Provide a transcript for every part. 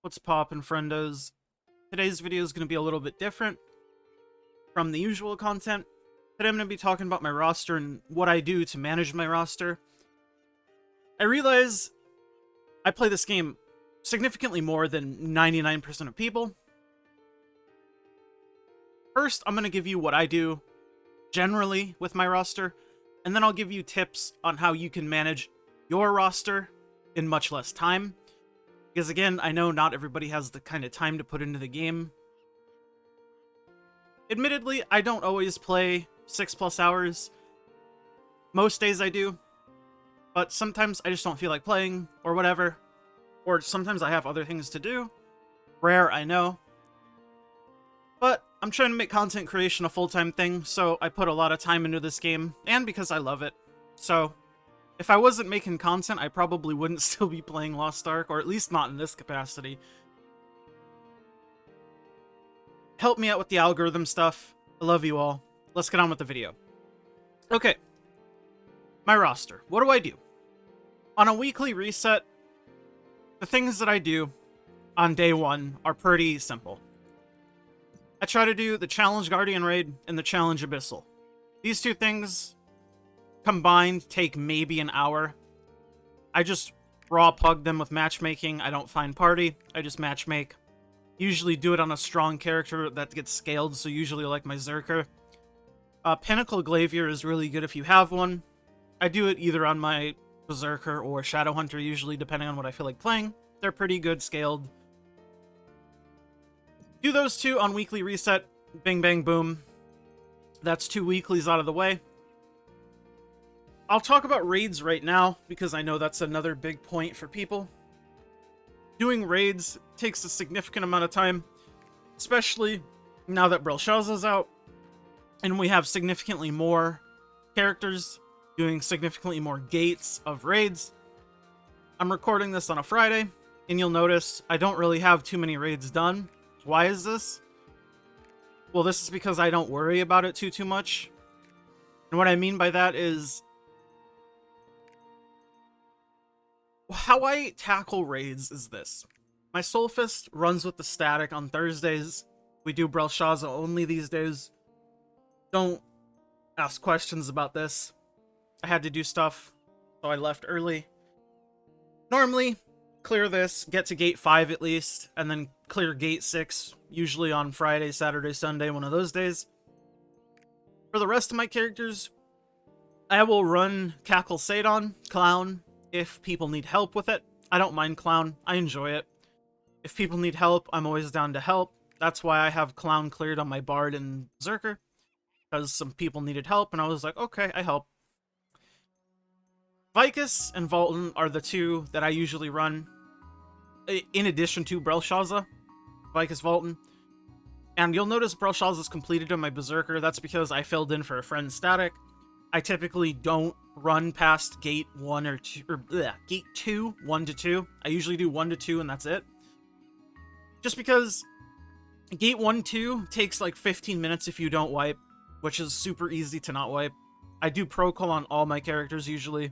What's poppin', friendos? Today's video is going to be a little bit different from the usual content. Today I'm going to be talking about my roster and what I do to manage my roster. I realize I play this game significantly more than 99% of people. First, I'm going to give you what I do generally with my roster, and then I'll give you tips on how you can manage your roster in much less time. Because again, I know not everybody has the kind of time to put into the game. Admittedly, I don't always play 6+ hours. Most days I do. But sometimes I just don't feel like playing, or whatever. Or sometimes I have other things to do. Rare, I know. But I'm trying to make content creation a full-time thing, so I put a lot of time into this game, and because I love it. So if I wasn't making content, I probably wouldn't still be playing Lost Ark, or at least not in this capacity. Help me out with the algorithm stuff. I love you all. Let's get on with the video. Okay. My roster. What do I do? On a weekly reset, the things that I do on day one are pretty simple. I try to do the Challenge Guardian raid and the Challenge Abyssal. These two things combined take maybe an hour. I just raw pug them with matchmaking. I don't find party. I just matchmake. Usually do it on a strong character that gets scaled, so usually like my Zerker. Pinnacle Glavier is really good if you have one. I do it either on my Berserker or Shadowhunter, usually depending on what I feel like playing. They're pretty good scaled. Do those two on weekly reset. Bing, bang, boom. That's 2 weeklies out of the way. I'll talk about raids right now, because I know that's another big point for people. Doing raids takes a significant amount of time, especially now that Belshazzar's out, and we have significantly more characters doing significantly more gates of raids. I'm recording this on a Friday, and you'll notice I don't really have too many raids done. Why is this? Well, this is because I don't worry about it too much. And what I mean by that is how I tackle raids is this. My Soulfist runs with the static on Thursdays. We do Belshazzar only these days. Don't ask questions about this. I had to do stuff, so I left early. Normally, clear this, get to gate 5 at least, and then clear gate 6, usually on Friday, Saturday, Sunday, one of those days. For the rest of my characters, I will run Cackle Sadon, Clown, if people need help with it. I don't mind Clown, I enjoy it. If people need help, I'm always down to help. That's why I have Clown cleared on my Bard and Zerker, because some people needed help, and I was like, okay, I help. Vicus and Volton are the two that I usually run, in addition to Belshazzar, Vicus Volton. And you'll notice Belshazzar's completed on my Berserker. That's because I filled in for a friend's static. I typically don't run past gate 1 or 2, or gate 2, 1 to 2. I usually do 1 to 2 and that's it. Just because gate 1, 2 takes like 15 minutes if you don't wipe, which is super easy to not wipe. I do pro-call on all my characters usually,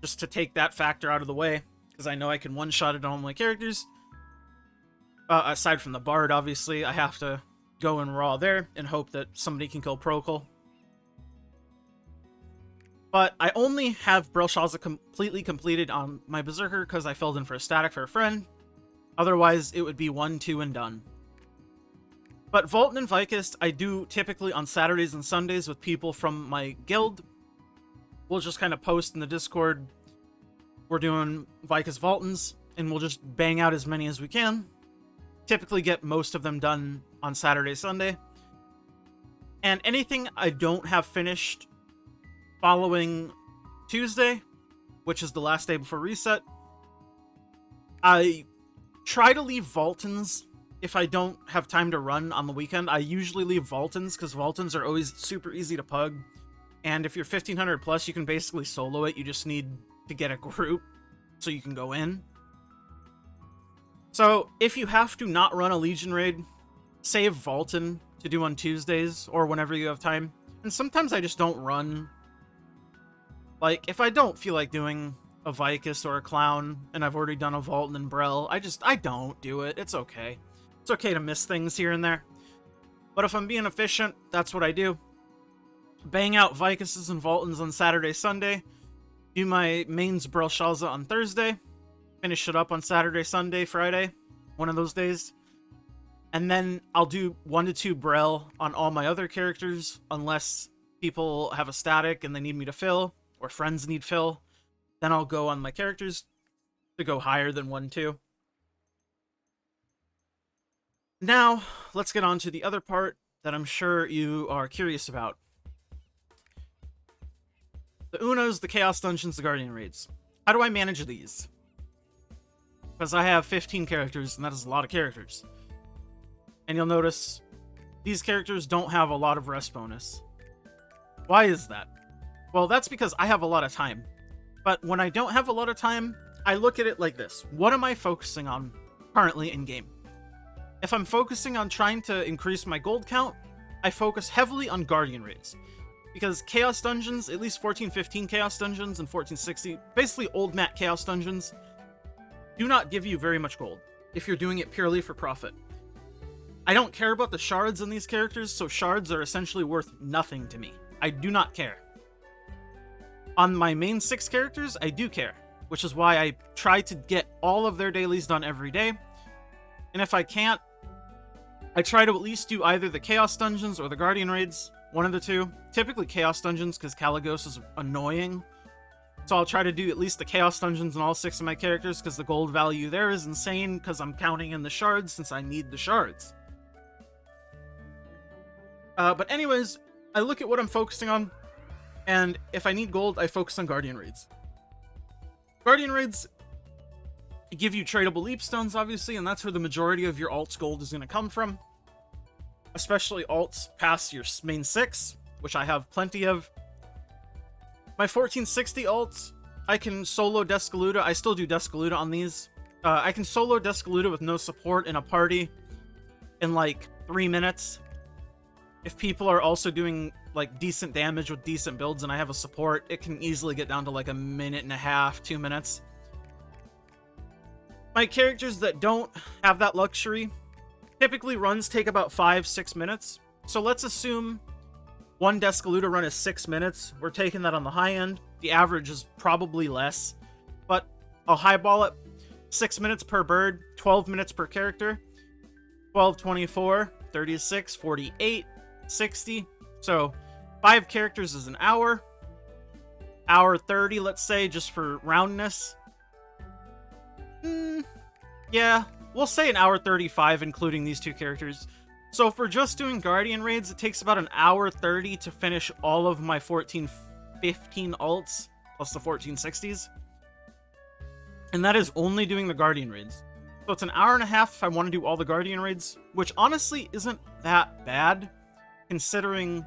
just to take that factor out of the way, because I know I can one-shot it on all my characters. Aside from the Bard, obviously, I have to go in raw there and hope that somebody can kill pro-call. But I only have Belshazzar completely completed on my Berserker because I filled in for a static for a friend. Otherwise, it would be 1, 2, and done. But Volton and Vicus, I do typically on Saturdays and Sundays with people from my guild. We'll just kind of post in the Discord, we're doing Vicus Voltons, and we'll just bang out as many as we can. Typically get most of them done on Saturday, Sunday. And anything I don't have finished following Tuesday, which is the last day before reset, I try to leave Voltons if I don't have time to run on the weekend. I usually leave Voltons because Voltons are always super easy to pug. And if you're 1500 plus, you can basically solo it. You just need to get a group so you can go in. So if you have to not run a Legion raid, save Volton to do on Tuesdays or whenever you have time. And sometimes I just don't run. Like, if I don't feel like doing a Vicus or a Clown, and I've already done a Vaulton and Brel, I don't do it. It's okay. It's okay to miss things here and there. But if I'm being efficient, that's what I do. Bang out Vicuses and Vaultons on Saturday, Sunday. Do my mains Belshazzar on Thursday. Finish it up on Saturday, Sunday, Friday. One of those days. And then I'll do 1 to 2 Brel on all my other characters, unless people have a static and they need me to fill, or friends need fill. Then I'll go on my characters to go higher than 1, 2. Now, let's get on to the other part that I'm sure you are curious about. The Unos, the Chaos Dungeons, the Guardian Raids. How do I manage these? Because I have 15 characters, and that is a lot of characters. And you'll notice these characters don't have a lot of rest bonus. Why is that? Well, that's because I have a lot of time. But when I don't have a lot of time, I look at it like this. What am I focusing on currently in-game? If I'm focusing on trying to increase my gold count, I focus heavily on Guardian Raids. Because Chaos Dungeons, at least 1415 Chaos Dungeons and 1460, basically old mat Chaos Dungeons, do not give you very much gold if you're doing it purely for profit. I don't care about the shards in these characters, so shards are essentially worth nothing to me. I do not care. On my main 6 characters, I do care, which is why I try to get all of their dailies done every day. And if I can't, I try to at least do either the Chaos Dungeons or the Guardian Raids, one of the two. Typically Chaos Dungeons, because Caligos is annoying. So I'll try to do at least the Chaos Dungeons on all 6 of my characters, because the gold value there is insane, because I'm counting in the shards, since I need the shards. But anyways, I look at what I'm focusing on, and if I need gold, I focus on Guardian Raids. Guardian Raids give you tradable leap stones, obviously, and that's where the majority of your alts gold is going to come from. Especially alts past your main 6, which I have plenty of. My 1460 alts, I can solo Descaluda. I still do Descaluda on these. I can solo Descaluda with no support in a party in like 3 minutes. If people are also doing like decent damage with decent builds and I have a support, it can easily get down to like 1.5 minutes, 2 minutes. My characters that don't have that luxury, typically runs take about 5-6 minutes. So let's assume one Descaluda run is 6 minutes. We're taking that on the high end. The average is probably less, but I'll highball it. 6 minutes per bird, 12 minutes per character. 12, 24, 36, 48, 60. So 5 characters is an hour. Hour 30, let's say, just for roundness. Yeah, we'll say an hour 35, including these 2 characters. So if we're just doing Guardian Raids, it takes about an hour 30 to finish all of my 1415 alts, plus the 1460s. And that is only doing the Guardian Raids. So it's an hour and a half if I want to do all the Guardian Raids, which honestly isn't that bad, considering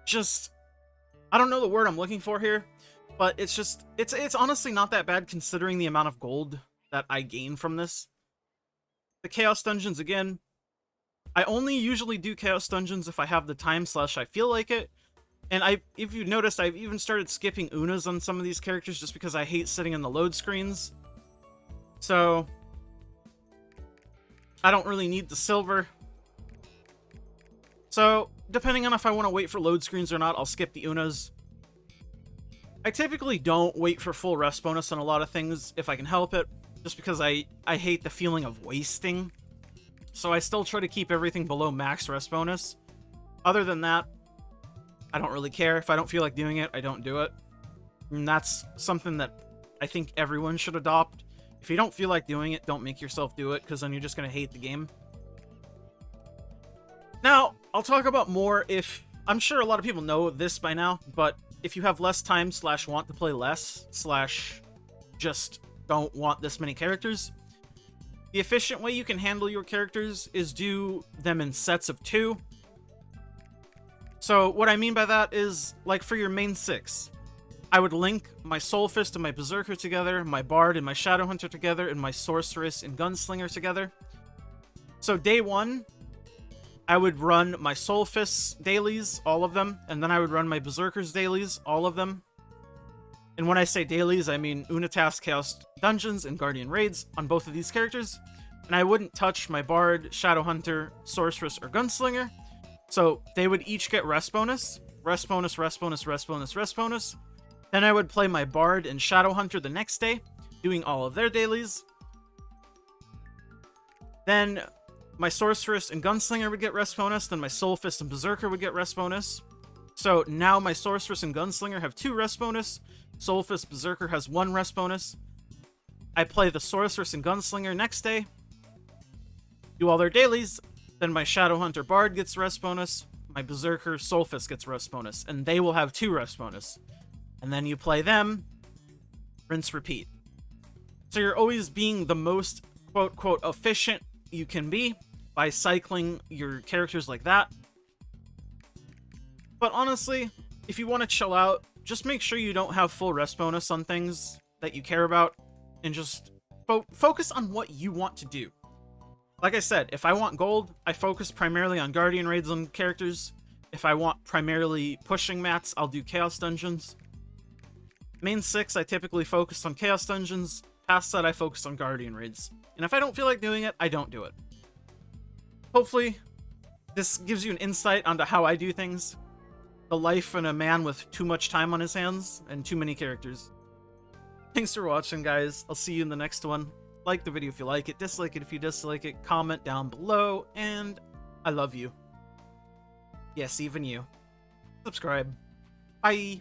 just, I don't know the word I'm looking for here, but it's just, it's honestly not that bad considering the amount of gold that I gain from this. The Chaos Dungeons, again, I only usually do Chaos Dungeons if I have the time / I feel like it. And if you noticed, I've even started skipping Unas on some of these characters just because I hate sitting in the load screens. So I don't really need the silver. So depending on if I want to wait for load screens or not, I'll skip the Unas. I typically don't wait for full rest bonus on a lot of things if I can help it, just because I hate the feeling of wasting. So I still try to keep everything below max rest bonus. Other than that, I don't really care. If I don't feel like doing it, I don't do it. And that's something that I think everyone should adopt. If you don't feel like doing it, don't make yourself do it, because then you're just going to hate the game. Now, I'll talk about more if... I'm sure a lot of people know this by now, but if you have less time / want to play less / just don't want this many characters, the efficient way you can handle your characters is do them in sets of 2. So what I mean by that is, like for your main 6, I would link my Soul Fist and my Berserker together, my Bard and my Shadow Hunter together, and my Sorceress and Gunslinger together. So day 1, I would run my Soul Fists dailies, all of them, and then I would run my Berserker's dailies, all of them. And when I say dailies, I mean Unitask Chaos Dungeons and Guardian Raids on both of these characters. And I wouldn't touch my Bard, Shadowhunter, Sorceress, or Gunslinger. So they would each get rest bonus. Rest bonus, rest bonus, rest bonus, rest bonus. Then I would play my Bard and Shadowhunter the next day, doing all of their dailies. Then my Sorceress and Gunslinger would get rest bonus. Then my Soul Fist and Berserker would get rest bonus. So now my Sorceress and Gunslinger have 2 rest bonus. Soul Fist Berserker has 1 rest bonus. I play the Sorceress and Gunslinger next day, do all their dailies, then my Shadowhunter Bard gets rest bonus, my Berserker Soul Fist gets rest bonus, and they will have 2 rest bonus. And then you play them, rinse, repeat. So you're always being the most quote-quote efficient you can be by cycling your characters like that. But honestly, if you want to chill out, just make sure you don't have full rest bonus on things that you care about, and just focus on what you want to do. Like I said, if I want gold, I focus primarily on Guardian Raids on characters. If I want primarily pushing mats, I'll do Chaos Dungeons. Main 6, I typically focus on Chaos Dungeons. Past that, I focus on Guardian Raids. And if I don't feel like doing it, I don't do it. Hopefully, this gives you an insight onto how I do things. The life of a man with too much time on his hands and too many characters. Thanks for watching, guys. I'll see you in the next one. Like the video if you like it, dislike it if you dislike it, comment down below, and I love you. Yes, even you. Subscribe. Bye.